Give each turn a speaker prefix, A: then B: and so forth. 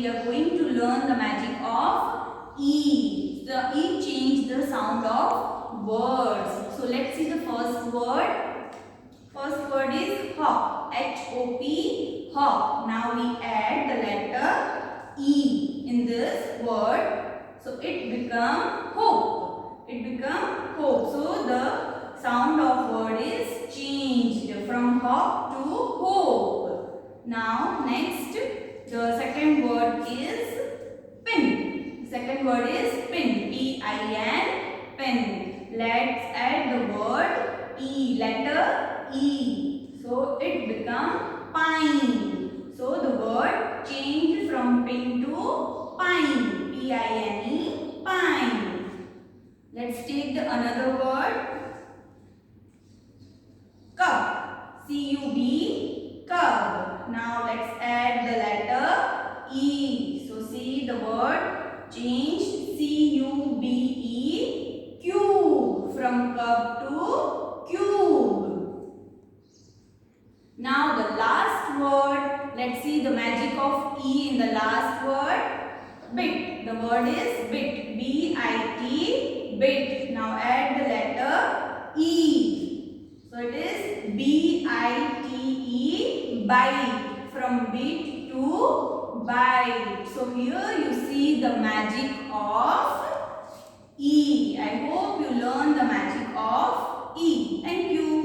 A: are going to learn the magic of E. The E change the sound of words. So let's see the first word. First word is hop. H-O-P, hop. Now we add the letter E in this word. So it become hope. It become hope. So the sound of word is changed from hop to hope. Now next, the second word is pin. The second word is pin. P-I-N, pin. Let's add the word E, letter E. So it become pine. So the word changed from pin to pine. P-I-N-E, pine. Let's take the another word. Cub. C-U-B, cub. Now let's add the letter E. So see the word changed. C-U-B-E, cube. From cub to cube. Now the last word. Let's see the magic of E in the last word. Bit. The word is bit. B-I-T, bit. Now add the letter E. So it is B-I-T-E, bite. From bit to bite. So here you see the magic of E. I hope you learn the magic of E. Thank you.